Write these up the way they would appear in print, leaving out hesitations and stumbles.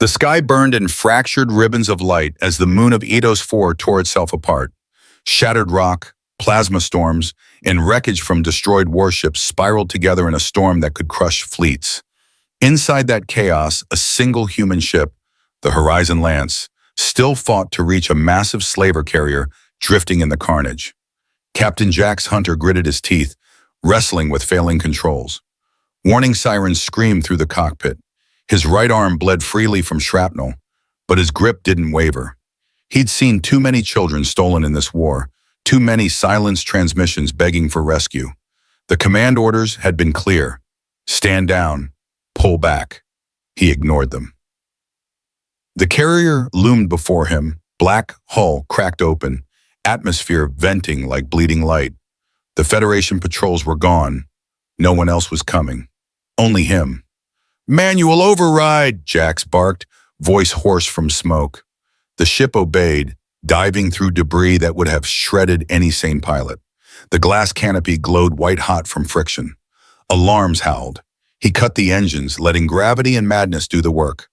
The sky burned in fractured ribbons of light as the moon of Eidos 4 tore itself apart. Shattered rock, plasma storms, and wreckage from destroyed warships spiraled together in a storm that could crush fleets. Inside that chaos, a single human ship, the Horizon Lance, still fought to reach a massive slaver carrier drifting in the carnage. Captain Jax Hunter gritted his teeth, wrestling with failing controls. Warning sirens screamed through the cockpit. His right arm bled freely from shrapnel, but his grip didn't waver. He'd seen too many children stolen in this war, too many silenced transmissions begging for rescue. The command orders had been clear. Stand down, pull back. He ignored them. The carrier loomed before him, black hull cracked open, atmosphere venting like bleeding light. The Federation patrols were gone. No one else was coming. Only him. "Manual override," Jax barked, voice hoarse from smoke. The ship obeyed, diving through debris that would have shredded any sane pilot. The glass canopy glowed white-hot from friction. Alarms howled. He cut the engines, letting gravity and madness do the work.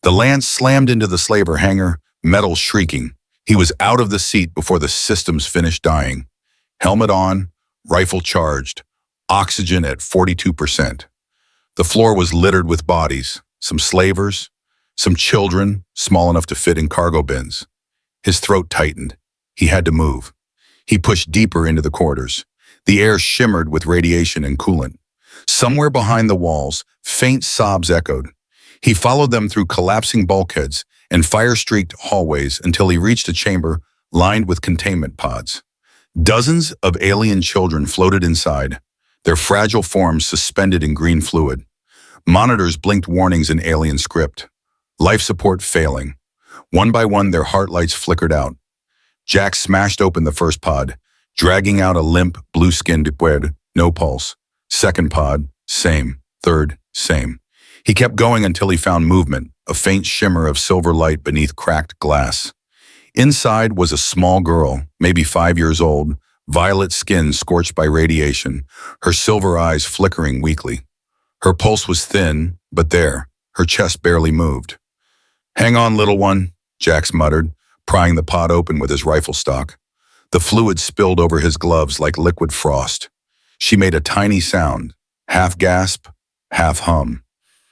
The Lance slammed into the slaver hangar, metal shrieking. He was out of the seat before the systems finished dying. Helmet on, rifle charged, oxygen at 42%. The floor was littered with bodies, some slavers, some children, small enough to fit in cargo bins. His throat tightened. He had to move. He pushed deeper into the corridors. The air shimmered with radiation and coolant. Somewhere behind the walls, faint sobs echoed. He followed them through collapsing bulkheads and fire-streaked hallways until he reached a chamber lined with containment pods. Dozens of alien children floated inside, their fragile forms suspended in green fluid. Monitors blinked warnings in alien script. Life support failing. One by one, their heart lights flickered out. Jack smashed open the first pod, dragging out a limp, blue-skinned Puer, no pulse. Second pod, same. Third, same. He kept going until he found movement, a faint shimmer of silver light beneath cracked glass. Inside was a small girl, maybe 5 years old, violet skin scorched by radiation, her silver eyes flickering weakly. Her pulse was thin, but there, her chest barely moved. "Hang on, little one," Jax muttered, prying the pod open with his rifle stock. The fluid spilled over his gloves like liquid frost. She made a tiny sound, half gasp, half hum.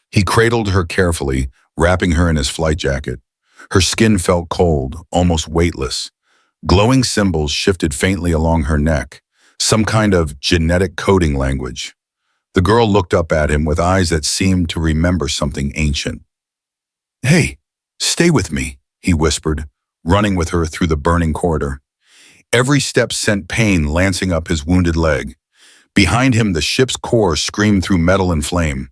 He cradled her carefully, wrapping her in his flight jacket. Her skin felt cold, almost weightless. Glowing symbols shifted faintly along her neck, some kind of genetic coding language. The girl looked up at him with eyes that seemed to remember something ancient. "Hey, stay with me," he whispered, running with her through the burning corridor. Every step sent pain lancing up his wounded leg. Behind him, the ship's core screamed through metal and flame.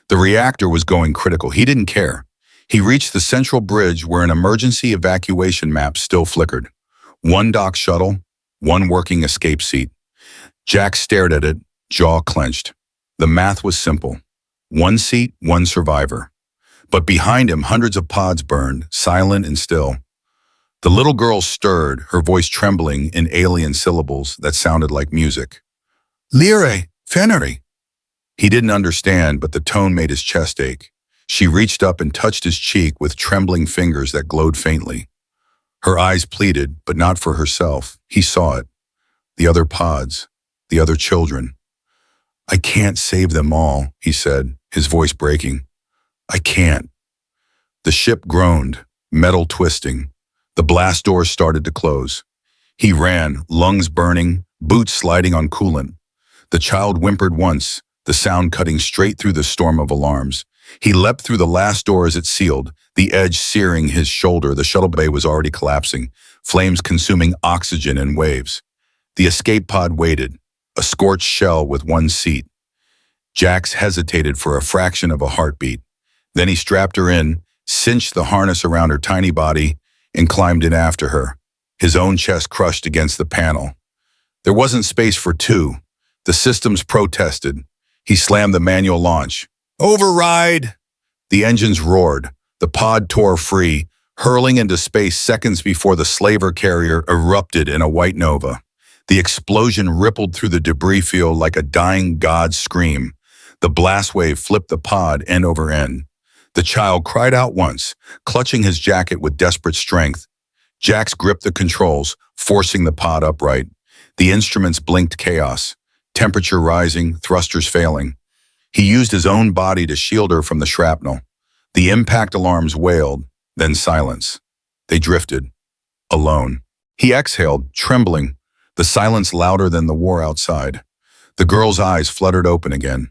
The reactor was going critical. He didn't care. He reached the central bridge where an emergency evacuation map still flickered. One dock shuttle, one working escape seat. Jack stared at it, jaw clenched. The math was simple. One seat, one survivor. But behind him, hundreds of pods burned, silent and still. The little girl stirred, her voice trembling in alien syllables that sounded like music. "Lire, Fennery." He didn't understand, but the tone made his chest ache. She reached up and touched his cheek with trembling fingers that glowed faintly. Her eyes pleaded, but not for herself. He saw it. The other pods, the other children. "I can't save them all," he said, his voice breaking. "I can't." The ship groaned, metal twisting. The blast doors started to close. He ran, lungs burning, boots sliding on coolant. The child whimpered once, the sound cutting straight through the storm of alarms. He leapt through the last door as it sealed, the edge searing his shoulder. The shuttle bay was already collapsing, flames consuming oxygen in waves. The escape pod waited, a scorched shell with one seat. Jax hesitated for a fraction of a heartbeat. Then he strapped her in, cinched the harness around her tiny body, and climbed in after her, his own chest crushed against the panel. There wasn't space for two. The systems protested. He slammed the manual launch. "Override!" The engines roared. The pod tore free, hurling into space seconds before the slaver carrier erupted in a white nova. The explosion rippled through the debris field like a dying god's scream. The blast wave flipped the pod end over end. The child cried out once, clutching his jacket with desperate strength. Jax gripped the controls, forcing the pod upright. The instruments blinked chaos, temperature rising, thrusters failing. He used his own body to shield her from the shrapnel. The impact alarms wailed, then silence. They drifted, alone. He exhaled, trembling, the silence louder than the war outside. The girl's eyes fluttered open again.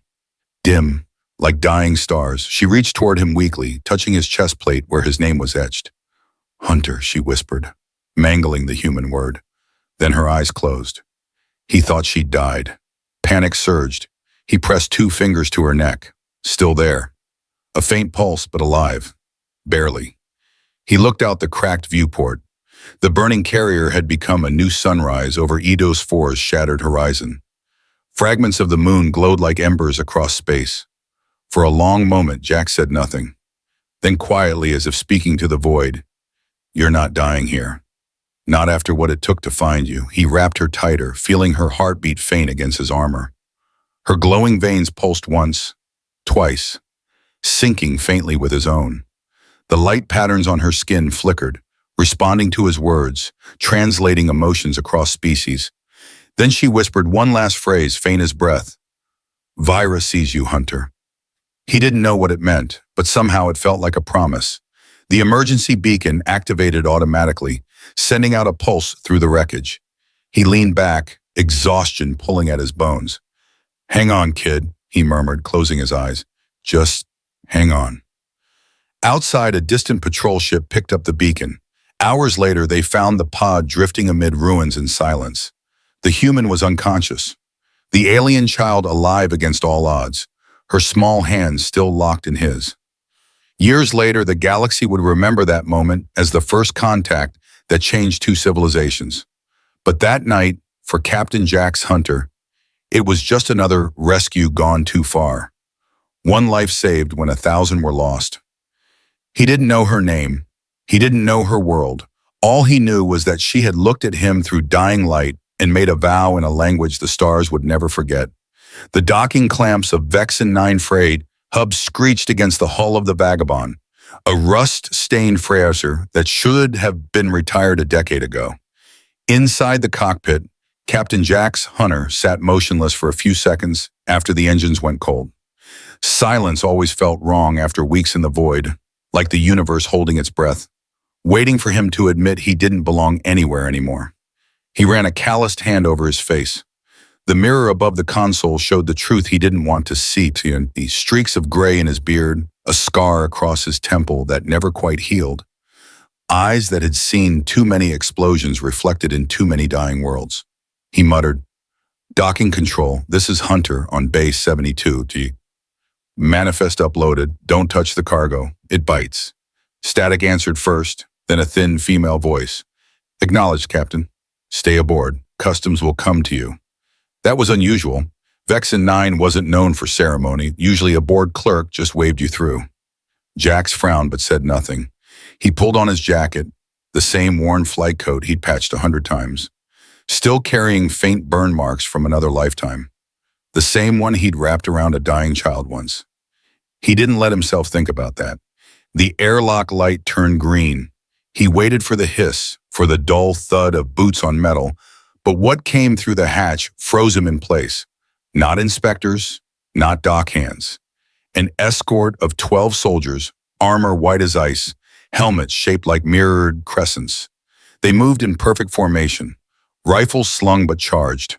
Dim, like dying stars, she reached toward him weakly, touching his chest plate where his name was etched. Hunter, she whispered, mangling the human word. Then her eyes closed. He thought she'd died. Panic surged. He pressed 2 fingers to her neck. Still there. A faint pulse, but alive. Barely. He looked out the cracked viewport. The burning carrier had become a new sunrise over Eidos 4's shattered horizon. Fragments of the moon glowed like embers across space. For a long moment, Jack said nothing. Then quietly, as if speaking to the void, "You're not dying here. Not after what it took to find you." He wrapped her tighter, feeling her heartbeat faint against his armor. Her glowing veins pulsed once, twice, syncing faintly with his own. The light patterns on her skin flickered, responding to his words, translating emotions across species. Then she whispered one last phrase, faint as breath. "Vira sees you, Hunter." He didn't know what it meant, but somehow it felt like a promise. The emergency beacon activated automatically, sending out a pulse through the wreckage. He leaned back, exhaustion pulling at his bones. "Hang on, kid," he murmured, closing his eyes. "Just hang on." Outside, a distant patrol ship picked up the beacon. Hours later, they found the pod drifting amid ruins in silence. The human was unconscious. The alien child alive against all odds, her small hands still locked in his. Years later, the galaxy would remember that moment as the first contact that changed 2 civilizations. But that night, for Captain Jax Hunter, it was just another rescue gone too far. One life saved when 1,000 were lost. He didn't know her name. He didn't know her world. All he knew was that she had looked at him through dying light and made a vow in a language the stars would never forget. The docking clamps of Vexen 9 frayed, hubs screeched against the hull of the Vagabond, a rust-stained Fraser that should have been retired a decade ago. Inside the cockpit, Captain Jax Hunter sat motionless for a few seconds after the engines went cold. Silence always felt wrong after weeks in the void, like the universe holding its breath, waiting for him to admit he didn't belong anywhere anymore. He ran a calloused hand over his face. The mirror above the console showed the truth he didn't want to see, the streaks of gray in his beard, a scar across his temple that never quite healed, eyes that had seen too many explosions reflected in too many dying worlds. He muttered, "Docking control, this is Hunter on base 72. Manifest uploaded, don't touch the cargo, it bites." Static answered first, then a thin female voice. "Acknowledged, Captain. Stay aboard. Customs will come to you." That was unusual. Vexen 9 wasn't known for ceremony. Usually a board clerk just waved you through. Jax frowned but said nothing. He pulled on his jacket, the same worn flight coat he'd patched 100 times, still carrying faint burn marks from another lifetime, the same one he'd wrapped around a dying child once. He didn't let himself think about that. The airlock light turned green. He waited for the hiss, for the dull thud of boots on metal, but what came through the hatch froze him in place. Not inspectors, not dock hands. An escort of 12 soldiers, armor white as ice, helmets shaped like mirrored crescents. They moved in perfect formation, rifles slung but charged.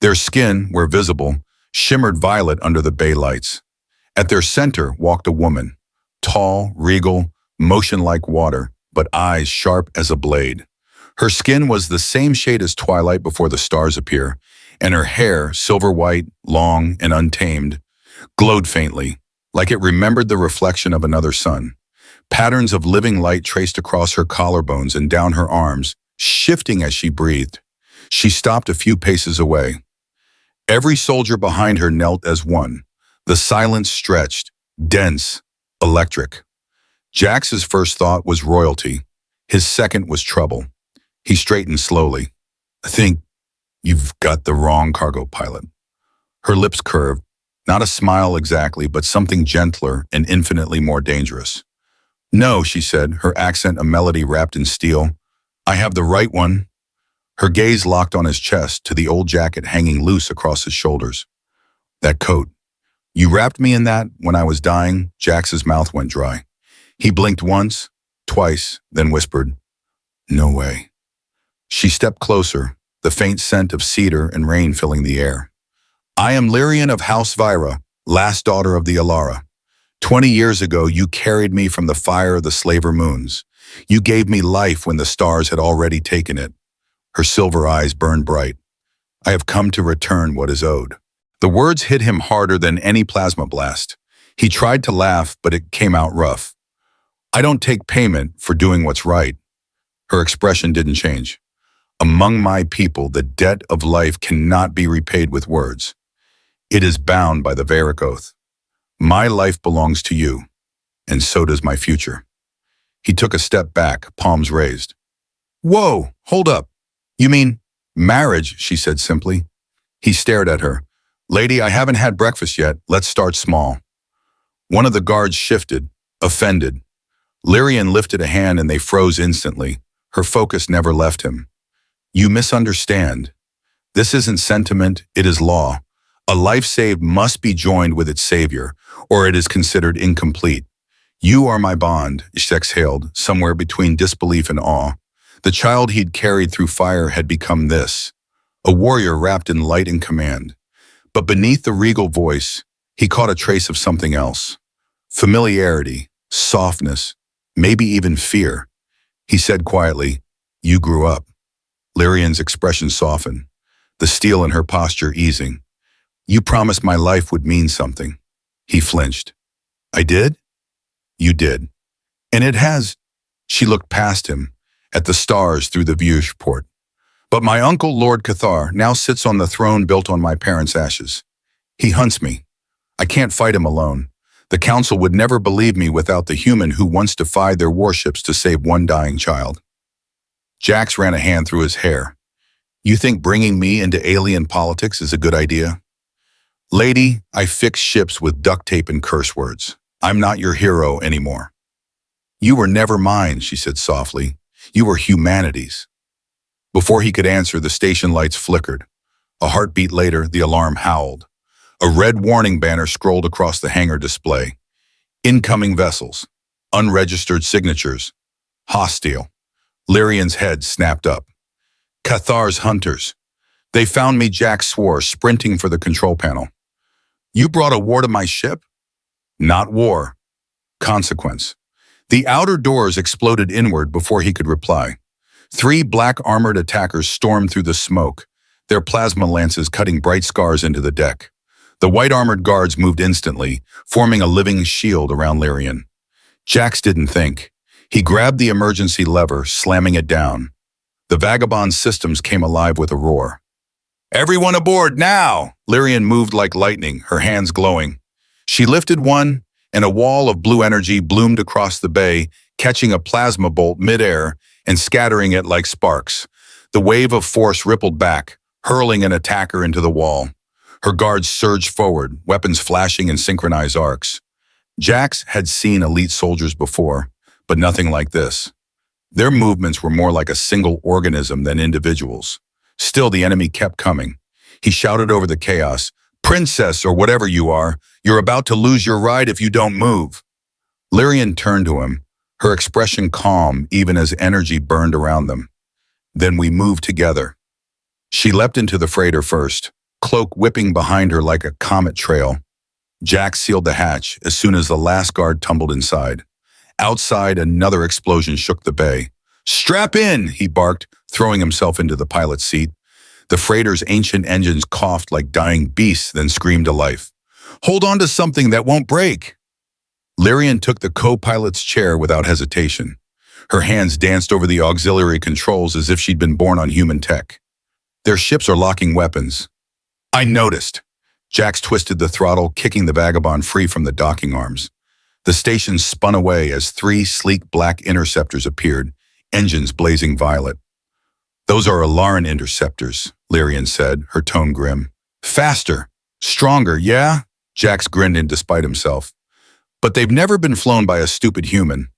Their skin, where visible, shimmered violet under the bay lights. At their center walked a woman, tall, regal, motion like water, but eyes sharp as a blade. Her skin was the same shade as twilight before the stars appear, and her hair, silver white, long and untamed, glowed faintly, like it remembered the reflection of another sun. Patterns of living light traced across her collarbones and down her arms, shifting as she breathed. She stopped a few paces away. Every soldier behind her knelt as one. The silence stretched, dense, electric. Jax's first thought was royalty. His second was trouble. He straightened slowly. "I think you've got the wrong cargo pilot." Her lips curved. Not a smile exactly, but something gentler and infinitely more dangerous. No, she said, her accent a melody wrapped in steel. I have the right one. Her gaze locked on his chest to the old jacket hanging loose across his shoulders. That coat. You wrapped me in that when I was dying. Jax's mouth went dry. He blinked once, twice, then whispered, No way. She stepped closer, the faint scent of cedar and rain filling the air. I am Lyrian of House Vira, last daughter of the Alara. 20 years ago, you carried me from the fire of the slaver moons. You gave me life when the stars had already taken it. Her silver eyes burned bright. I have come to return what is owed. The words hit him harder than any plasma blast. He tried to laugh, but it came out rough. I don't take payment for doing what's right. Her expression didn't change. Among my people, the debt of life cannot be repaid with words. It is bound by the Varic oath. My life belongs to you, and so does my future. He took a step back, palms raised. Whoa, hold up. You mean marriage, she said simply. He stared at her. Lady, I haven't had breakfast yet. Let's start small. One of the guards shifted, offended. Lyrian lifted a hand and they froze instantly. Her focus never left him. You misunderstand. This isn't sentiment, it is law. A life saved must be joined with its savior, or it is considered incomplete. You are my bond, she exhaled, somewhere between disbelief and awe. The child he'd carried through fire had become this, a warrior wrapped in light and command. But beneath the regal voice, he caught a trace of something else. Familiarity, softness, maybe even fear. He said quietly, You grew up. Lyrian's expression softened, the steel in her posture easing. You promised my life would mean something. He flinched. I did? You did. And it has. She looked past him, at the stars through the viewport. But my uncle, Lord Cathar, now sits on the throne built on my parents' ashes. He hunts me. I can't fight him alone. The council would never believe me without the human who once defied their warships to save one dying child. Jax ran a hand through his hair. You think bringing me into alien politics is a good idea? Lady, I fix ships with duct tape and curse words. I'm not your hero anymore. You were never mine, she said softly. You were humanity's. Before he could answer, the station lights flickered. A heartbeat later, the alarm howled. A red warning banner scrolled across the hangar display. Incoming vessels. Unregistered signatures. Hostile. Lyrian's head snapped up. Cathar's hunters. They found me, Jax swore, sprinting for the control panel. You brought a war to my ship? Not war. Consequence. The outer doors exploded inward before he could reply. 3 black armored attackers stormed through the smoke, their plasma lances cutting bright scars into the deck. The white armored guards moved instantly, forming a living shield around Lyrian. Jax didn't think. He grabbed the emergency lever, slamming it down. The vagabond systems came alive with a roar. Everyone aboard now! Lyrian moved like lightning, her hands glowing. She lifted one, and a wall of blue energy bloomed across the bay, catching a plasma bolt midair and scattering it like sparks. The wave of force rippled back, hurling an attacker into the wall. Her guards surged forward, weapons flashing in synchronized arcs. Jax had seen elite soldiers before, but nothing like this. Their movements were more like a single organism than individuals. Still, the enemy kept coming. He shouted over the chaos, Princess, or whatever you are, you're about to lose your ride if you don't move. Lyrian turned to him, her expression calm even as energy burned around them. Then we moved together. She leapt into the freighter first, cloak whipping behind her like a comet trail. Jax sealed the hatch as soon as the last guard tumbled inside. Outside, another explosion shook the bay. Strap in, he barked, throwing himself into the pilot's seat. The freighter's ancient engines coughed like dying beasts, then screamed to life. Hold on to something that won't break. Lyrian took the co-pilot's chair without hesitation. Her hands danced over the auxiliary controls as if she'd been born on human tech. Their ships are locking weapons. I noticed. Jax twisted the throttle, kicking the vagabond free from the docking arms. The station spun away as 3 sleek black interceptors appeared, engines blazing violet. Those are Alaran interceptors, Lyrian said, her tone grim. Faster, stronger, yeah? Jax grinned in despite himself. But they've never been flown by a stupid human.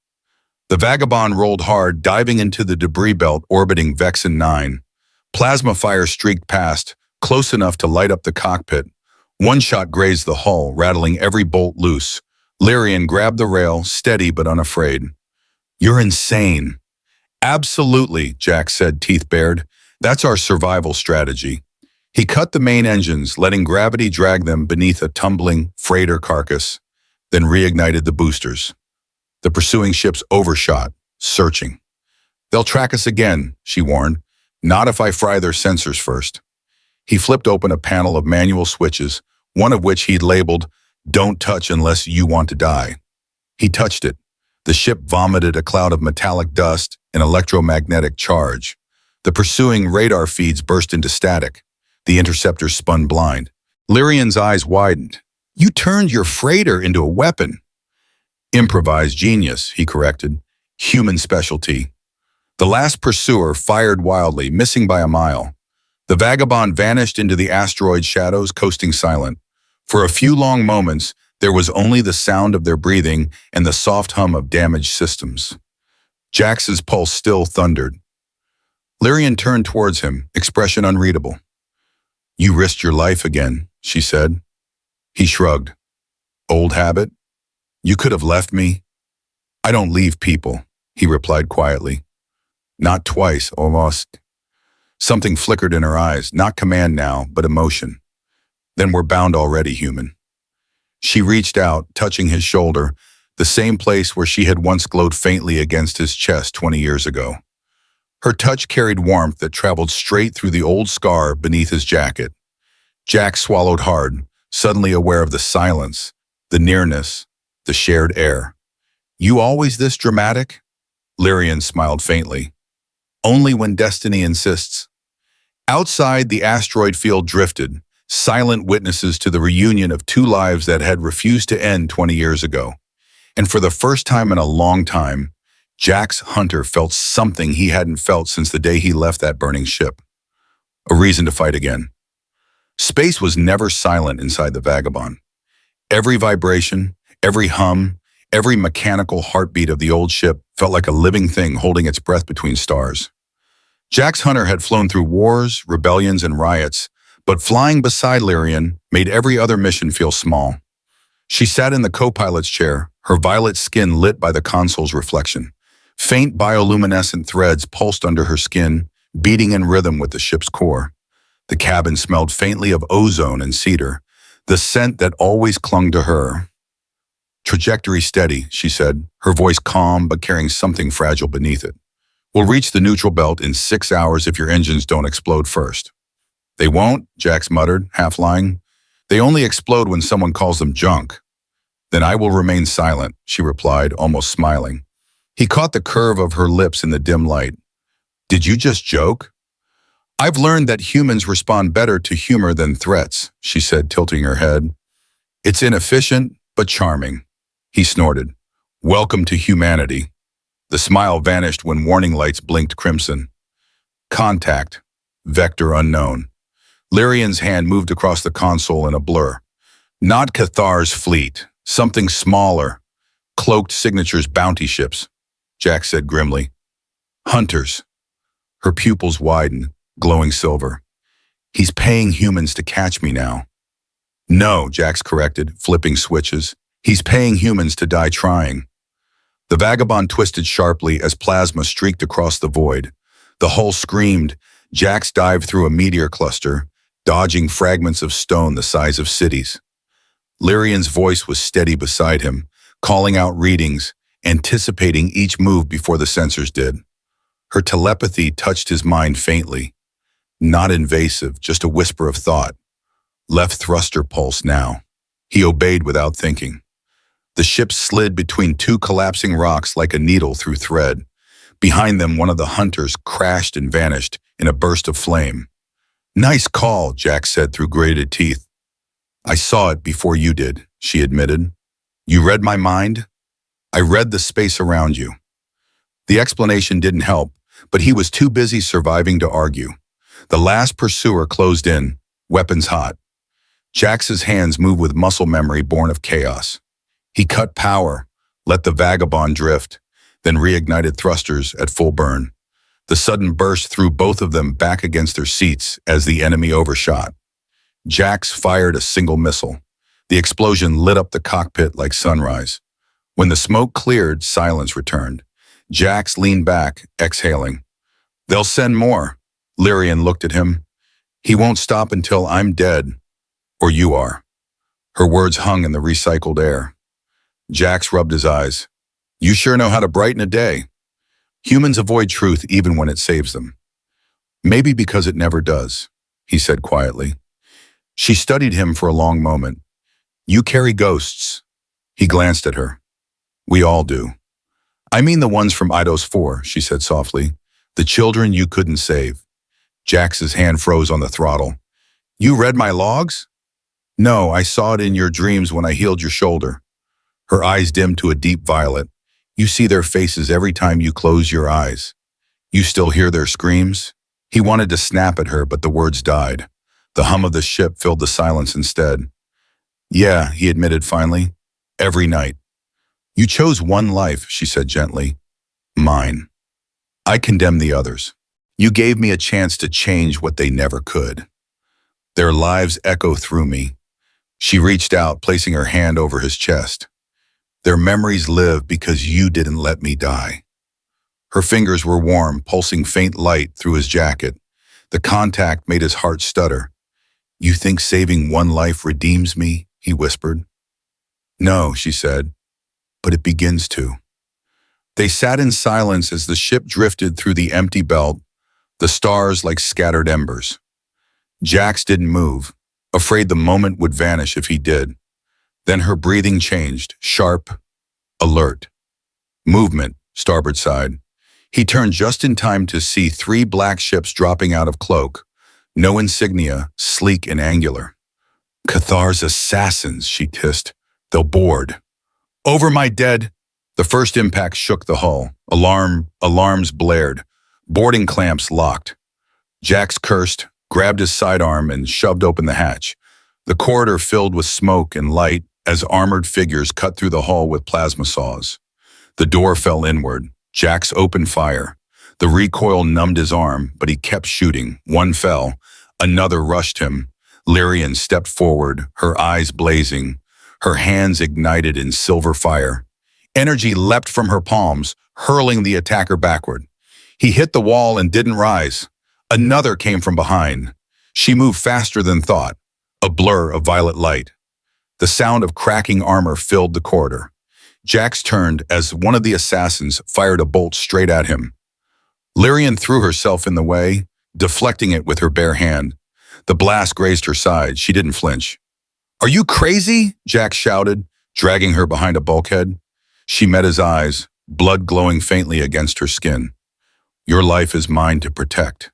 The vagabond rolled hard, diving into the debris belt orbiting Vexen 9. Plasma fire streaked past, close enough to light up the cockpit. One shot grazed the hull, rattling every bolt loose. Lyrian grabbed the rail, steady but unafraid. "You're insane." "Absolutely," Jack said, teeth bared. "That's our survival strategy." He cut the main engines, letting gravity drag them beneath a tumbling freighter carcass, then reignited the boosters. The pursuing ships overshot, searching. "They'll track us again," she warned. "Not if I fry their sensors first." He flipped open a panel of manual switches, one of which he'd labeled, "Don't touch unless you want to die." He touched it. The ship vomited a cloud of metallic dust and electromagnetic charge. The pursuing radar feeds burst into static. The interceptors spun blind. Lyrian's eyes widened. "You turned your freighter into a weapon." "Improvised genius," he corrected. "Human specialty." The last pursuer fired wildly, missing by a mile. The vagabond vanished into the asteroid shadows, coasting silent. For a few long moments, there was only the sound of their breathing and the soft hum of damaged systems. Jax's pulse still thundered. Lyrian turned towards him, expression unreadable. "You risked your life again," she said. He shrugged. "Old habit? You could have left me." "I don't leave people," he replied quietly. "Not twice, almost." Something flickered in her eyes, not command now, but emotion. "Then we're bound already, human." She reached out, touching his shoulder, the same place where she had once glowed faintly against his chest 20 years ago. Her touch carried warmth that traveled straight through the old scar beneath his jacket. Jack swallowed hard, suddenly aware of the silence, the nearness, the shared air. "You always this dramatic?" Lyrian smiled faintly. "Only when destiny insists." Outside, the asteroid field drifted, silent witnesses to the reunion of two lives that had refused to end 20 years ago. And for the first time in a long time, Jack's hunter felt something he hadn't felt since the day he left that burning ship. A reason to fight again. Space was never silent inside the vagabond. Every vibration, every hum, every mechanical heartbeat of the old ship felt like a living thing holding its breath between stars. Jack's hunter had flown through wars, rebellions, and riots, but flying beside Lyrian made every other mission feel small. She sat in the co-pilot's chair, her violet skin lit by the console's reflection. Faint bioluminescent threads pulsed under her skin, beating in rhythm with the ship's core. The cabin smelled faintly of ozone and cedar, the scent that always clung to her. "Trajectory steady," she said, her voice calm but carrying something fragile beneath it. "We'll reach the neutral belt in 6 hours if your engines don't explode first." "They won't," Jax muttered, half lying. "They only explode when someone calls them junk." "Then I will remain silent," she replied, almost smiling. He caught the curve of her lips in the dim light. "Did you just joke?" "I've learned that humans respond better to humor than threats," she said, tilting her head. "It's inefficient, but charming." He snorted. "Welcome to humanity." The smile vanished when warning lights blinked crimson. Contact. Vector unknown. Lyrian's hand moved across the console in a blur. "Not Cathar's fleet. Something smaller. Cloaked signatures bounty ships," Jack said grimly. "Hunters." Her pupils widened, glowing silver. "He's paying humans to catch me now." "No," Jax corrected, flipping switches. "He's paying humans to die trying." The vagabond twisted sharply as plasma streaked across the void. The hull screamed. Jax dived through a meteor cluster, dodging fragments of stone the size of cities. Lyrian's voice was steady beside him, calling out readings, anticipating each move before the sensors did. Her telepathy touched his mind faintly. Not invasive, just a whisper of thought. Left thruster pulse now. He obeyed without thinking. The ship slid between two collapsing rocks like a needle through thread. Behind them, one of the hunters crashed and vanished in a burst of flame. "Nice call," Jack said through grated teeth. "I saw it before you did," she admitted. "You read my mind?" "I read the space around you." The explanation didn't help, but he was too busy surviving to argue. The last pursuer closed in, weapons hot. Jax's hands moved with muscle memory born of chaos. He cut power, let the vagabond drift, then reignited thrusters at full burn. The sudden burst threw both of them back against their seats as the enemy overshot. Jax fired a single missile. The explosion lit up the cockpit like sunrise. When the smoke cleared, silence returned. Jax leaned back, exhaling. "They'll send more." Lyrian looked at him. "He won't stop until I'm dead. Or you are." Her words hung in the recycled air. Jax rubbed his eyes. "You sure know how to brighten a day." Humans avoid truth even when it saves them. "Maybe because it never does," he said quietly. She studied him for a long moment. "You carry ghosts." He glanced at her. "We all do." "I mean the ones from Eidos 4, she said softly. "The children you couldn't save." Jax's hand froze on the throttle. "You read my logs?" "No, I saw it in your dreams when I healed your shoulder." Her eyes dimmed to a deep violet. "You see their faces every time you close your eyes. You still hear their screams?" He wanted to snap at her, but the words died. The hum of the ship filled the silence instead. "Yeah," he admitted finally. "Every night." "You chose one life," she said gently. "Mine. I condemn the others. You gave me a chance to change what they never could. Their lives echo through me." She reached out, placing her hand over his chest. "Their memories live because you didn't let me die." Her fingers were warm, pulsing faint light through his jacket. The contact made his heart stutter. "You think saving one life redeems me?" he whispered. "No," she said, "but it begins to." They sat in silence as the ship drifted through the empty belt, the stars like scattered embers. Jax didn't move, afraid the moment would vanish if he did. Then her breathing changed, sharp, alert. Movement, starboard side. He turned just in time to see 3 black ships dropping out of cloak. No insignia, sleek and angular. "Cathar's assassins," she hissed. "They'll board." "Over my dead!" The first impact shook the hull. Alarms blared. Boarding clamps locked. Jax cursed, grabbed his sidearm, and shoved open the hatch. The corridor filled with smoke and light as armored figures cut through the hull with plasma saws. The door fell inward. Jax opened fire. The recoil numbed his arm, but he kept shooting. One fell. Another rushed him. Lyrian stepped forward, her eyes blazing, her hands ignited in silver fire. Energy leapt from her palms, hurling the attacker backward. He hit the wall and didn't rise. Another came from behind. She moved faster than thought, a blur of violet light. The sound of cracking armor filled the corridor. Jax turned as one of the assassins fired a bolt straight at him. Lyrian threw herself in the way, deflecting it with her bare hand. The blast grazed her side. She didn't flinch. "Are you crazy?" Jax shouted, dragging her behind a bulkhead. She met his eyes, blood glowing faintly against her skin. "Your life is mine to protect."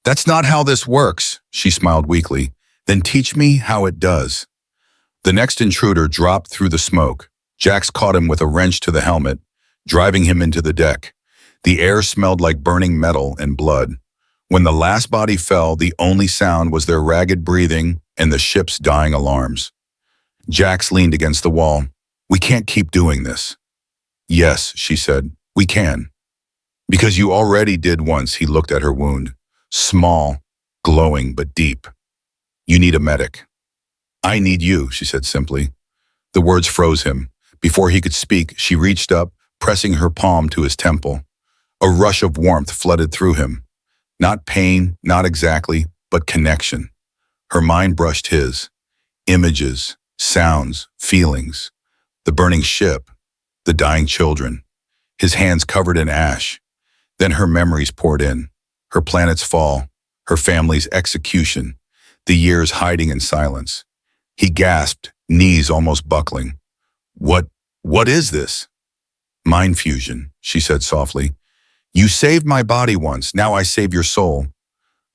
"That's not how this works," she smiled weakly. "Then teach me how it does." The next intruder dropped through the smoke. Jax caught him with a wrench to the helmet, driving him into the deck. The air smelled like burning metal and blood. When the last body fell, the only sound was their ragged breathing and the ship's dying alarms. Jax leaned against the wall. "We can't keep doing this." "Yes," she said, "we can." "Because you already did once," he looked at her wound. Small, glowing, but deep. "You need a medic." "I need you," she said simply. The words froze him. Before he could speak, she reached up, pressing her palm to his temple. A rush of warmth flooded through him. Not pain, not exactly, but connection. Her mind brushed his. Images, sounds, feelings. The burning ship, the dying children. His hands covered in ash. Then her memories poured in. Her planet's fall, her family's execution, the years hiding in silence. He gasped, knees almost buckling. What is this?" "Mind fusion," she said softly. "You saved my body once, now I save your soul."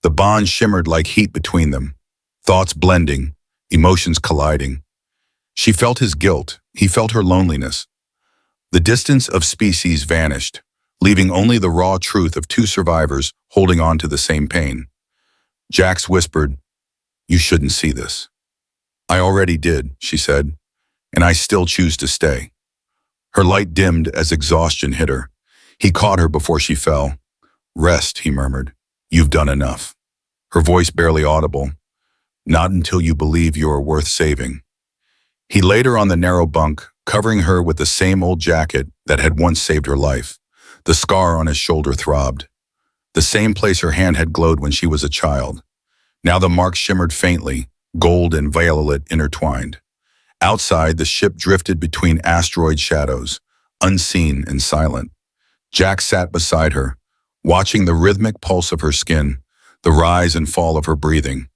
The bond shimmered like heat between them, thoughts blending, emotions colliding. She felt his guilt, he felt her loneliness. The distance of species vanished, leaving only the raw truth of 2 survivors holding on to the same pain. Jax whispered, "You shouldn't see this." I already did, she said, and I still choose to stay. Her light dimmed as exhaustion hit her. He caught her before she fell. Rest, he murmured. You've done enough. Her voice barely audible. Not until you believe you are worth saving. He laid her on the narrow bunk, covering her with the same old jacket that had once saved her life. The scar on his shoulder throbbed. The same place her hand had glowed when she was a child. Now the mark shimmered faintly, gold and violet intertwined. Outside, the ship drifted between asteroid shadows, unseen and silent. Jack sat beside her, watching the rhythmic pulse of her skin, the rise and fall of her breathing.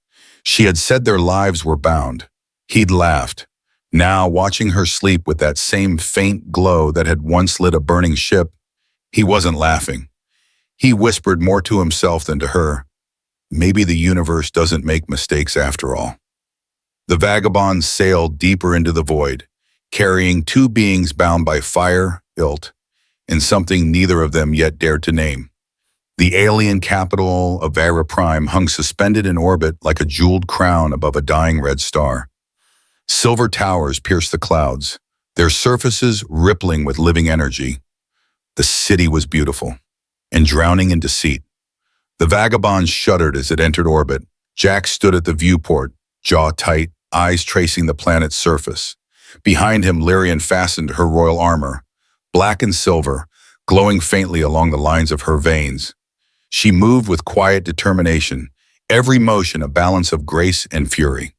She had said their lives were bound. He'd laughed. Now, watching her sleep with that same faint glow that had once lit a burning ship, he wasn't laughing. He whispered more to himself than to her. Maybe the universe doesn't make mistakes after all. The vagabonds sailed deeper into the void, carrying two beings bound by fire, guilt, and something neither of them yet dared to name. The alien capital of Vera Prime hung suspended in orbit like a jeweled crown above a dying red star. Silver towers pierced the clouds, their surfaces rippling with living energy. The city was beautiful, and drowning in deceit. The vagabond shuddered as it entered orbit. Jack stood at the viewport, jaw tight, eyes tracing the planet's surface. Behind him, Lyrian fastened her royal armor, black and silver, glowing faintly along the lines of her veins. She moved with quiet determination, every motion a balance of grace and fury.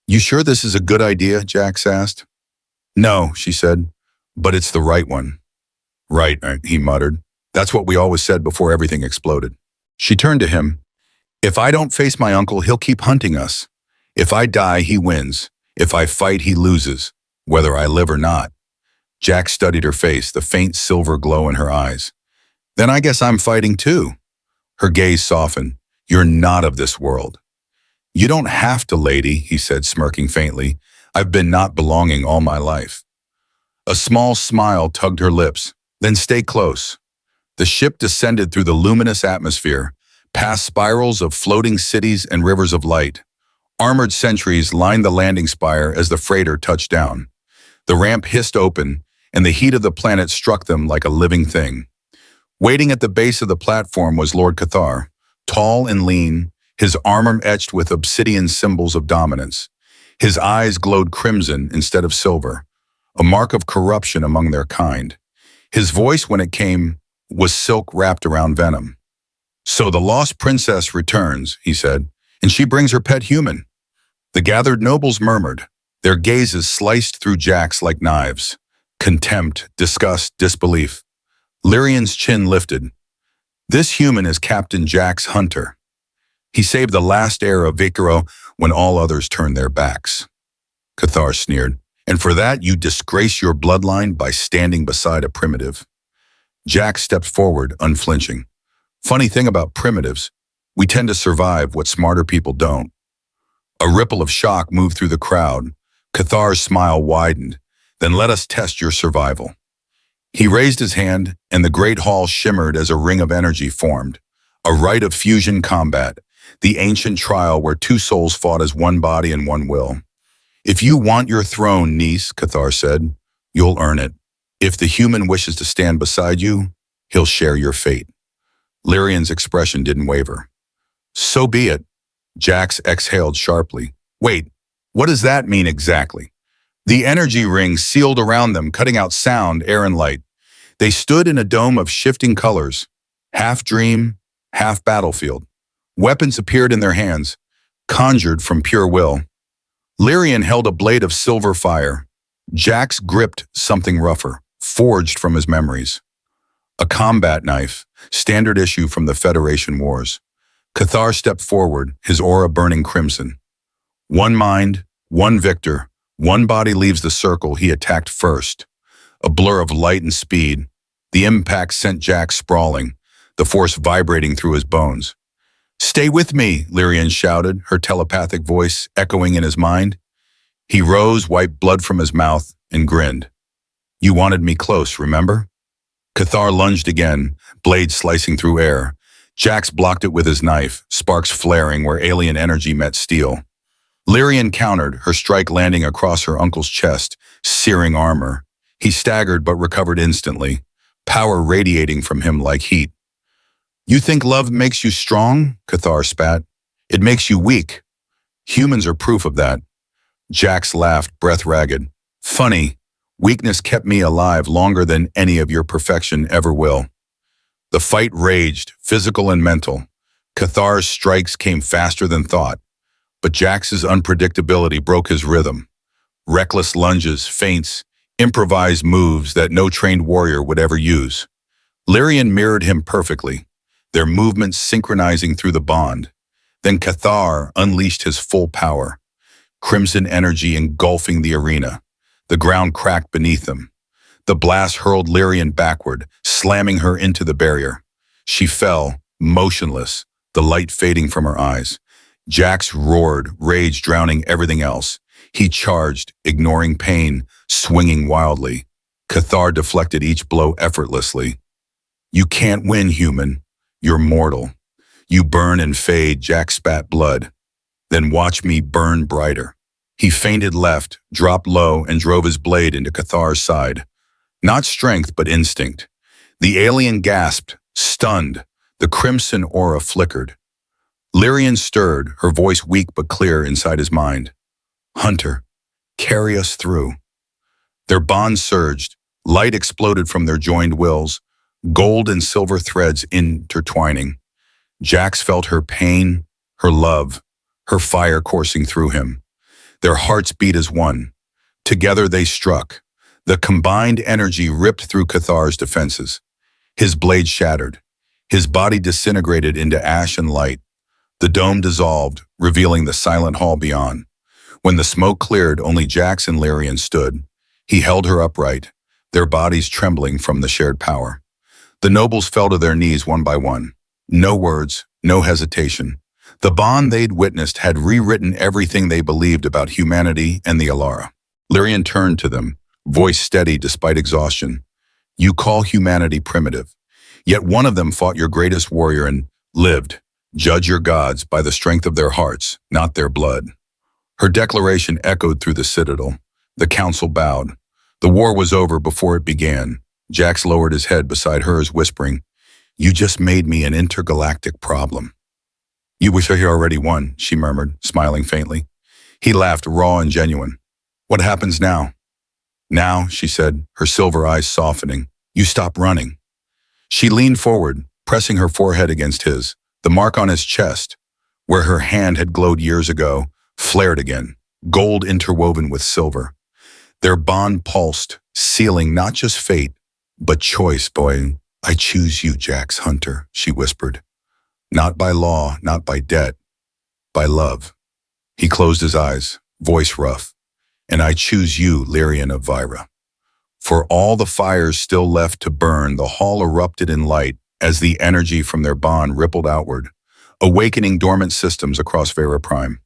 You sure this is a good idea? Jax asked. No, she said, but it's the right one. Right, he muttered. That's what we always said before everything exploded. She turned to him. If I don't face my uncle, he'll keep hunting us. If I die, he wins. If I fight, he loses, whether I live or not. Jack studied her face, the faint silver glow in her eyes. Then I guess I'm fighting too. Her gaze softened. You're not of this world. You don't have to, lady, he said, smirking faintly. I've been not belonging all my life. A small smile tugged her lips. Then stay close. The ship descended through the luminous atmosphere, past spirals of floating cities and rivers of light. Armored sentries lined the landing spire as the freighter touched down. The ramp hissed open, and the heat of the planet struck them like a living thing. Waiting at the base of the platform was Lord Cathar, tall and lean, his armor etched with obsidian symbols of dominance. His eyes glowed crimson instead of silver, a mark of corruption among their kind. His voice, when it came, was silk wrapped around venom. So the lost princess returns, he said, and she brings her pet human. The gathered nobles murmured, their gazes sliced through Jack's like knives. Contempt, disgust, disbelief. Lyrian's chin lifted. This human is Captain Jack's hunter. He saved the last heir of Vicaro when all others turned their backs. Cathar sneered, and for that you disgrace your bloodline by standing beside a primitive. Jack stepped forward, unflinching. Funny thing about primitives, we tend to survive what smarter people don't. A ripple of shock moved through the crowd. Cathar's smile widened. Then let us test your survival. He raised his hand, and the great hall shimmered as a ring of energy formed. A rite of fusion combat, the ancient trial where two souls fought as one body and one will. If you want your throne, niece, Cathar said, you'll earn it. If the human wishes to stand beside you, he'll share your fate. Lyrian's expression didn't waver. So be it. Jax exhaled sharply. Wait, what does that mean exactly? The energy ring sealed around them, cutting out sound, air, and light. They stood in a dome of shifting colors, half dream, half battlefield. Weapons appeared in their hands, conjured from pure will. Lyrian held a blade of silver fire. Jax gripped something rougher, forged from his memories. A combat knife, standard issue from the Federation Wars. Cathar stepped forward, his aura burning crimson. One mind, one victor, one body leaves the circle he attacked first. A blur of light and speed. The impact sent Jack sprawling, the force vibrating through his bones. Stay with me, Lyrian shouted, her telepathic voice echoing in his mind. He rose, wiped blood from his mouth, and grinned. You wanted me close, remember? Cathar lunged again, blade slicing through air. Jax blocked it with his knife, sparks flaring where alien energy met steel. Lyrian countered, her strike landing across her uncle's chest, searing armor. He staggered but recovered instantly, power radiating from him like heat. You think love makes you strong? Cathar spat. It makes you weak. Humans are proof of that. Jax laughed, breath ragged. Funny, weakness kept me alive longer than any of your perfection ever will. The fight raged, physical and mental. Cathar's strikes came faster than thought, but Jax's unpredictability broke his rhythm. Reckless lunges, feints, improvised moves that no trained warrior would ever use. Lyrian mirrored him perfectly, their movements synchronizing through the bond. Then Cathar unleashed his full power, crimson energy engulfing the arena. The ground cracked beneath them. The blast hurled Lyrian backward, slamming her into the barrier. She fell, motionless, the light fading from her eyes. Jax roared, rage drowning everything else. He charged, ignoring pain, swinging wildly. Cathar deflected each blow effortlessly. You can't win, human. You're mortal. You burn and fade, Jax spat blood. Then watch me burn brighter. He feinted left, dropped low, and drove his blade into Cathar's side. Not strength, but instinct. The alien gasped, stunned. The crimson aura flickered. Lyrian stirred, her voice weak but clear inside his mind. Hunter, carry us through. Their bond surged. Light exploded from their joined wills, gold and silver threads intertwining. Jax felt her pain, her love, her fire coursing through him. Their hearts beat as one. Together they struck. The combined energy ripped through Cathar's defenses. His blade shattered. His body disintegrated into ash and light. The dome dissolved, revealing the silent hall beyond. When the smoke cleared, only Jax and Lyrian stood. He held her upright, their bodies trembling from the shared power. The nobles fell to their knees one by one. No words, no hesitation. The bond they'd witnessed had rewritten everything they believed about humanity and the Alara. Lyrian turned to them, voice steady despite exhaustion. You call humanity primitive, yet one of them fought your greatest warrior and lived. Judge your gods by the strength of their hearts, not their blood. Her declaration echoed through the citadel. The council bowed. The war was over before it began. Jax lowered his head beside hers, whispering, You just made me an intergalactic problem. You wish I had already won, she murmured, smiling faintly. He laughed, raw and genuine. What happens now? Now, she said, her silver eyes softening, you stop running. She leaned forward, pressing her forehead against his. The mark on his chest, where her hand had glowed years ago, flared again, gold interwoven with silver. Their bond pulsed, sealing not just fate, but choice, boy. I choose you, Jax Hunter, she whispered. Not by law, not by debt, by love. He closed his eyes, voice rough. And I choose you, Lyrian of Vyra. For all the fires still left to burn, the hall erupted in light as the energy from their bond rippled outward, awakening dormant systems across Vera Prime.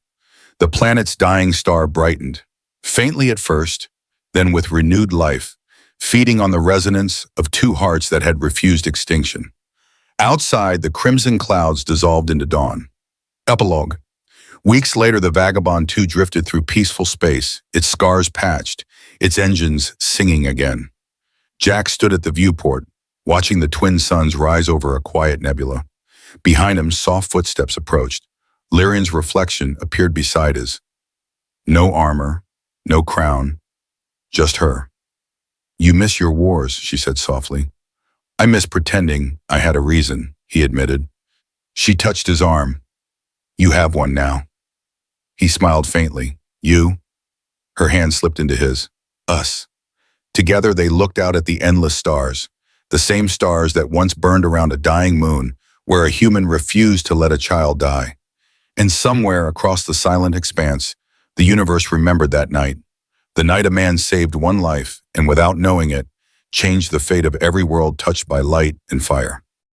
The planet's dying star brightened, faintly at first, then with renewed life, feeding on the resonance of two hearts that had refused extinction. Outside, the crimson clouds dissolved into dawn. Epilogue. Weeks later, the Vagabond 2 drifted through peaceful space, its scars patched, its engines singing again. Jack stood at the viewport, watching the twin suns rise over a quiet nebula. Behind him, soft footsteps approached. Lyrian's reflection appeared beside his. No armor, no crown, just her. You miss your wars, she said softly. I miss pretending I had a reason, he admitted. She touched his arm. You have one now. He smiled faintly. You? Her hand slipped into his. Us. Together they looked out at the endless stars, the same stars that once burned around a dying moon where a human refused to let a child die. And somewhere across the silent expanse, the universe remembered that night. The night a man saved one life and, without knowing it, changed the fate of every world touched by light and fire.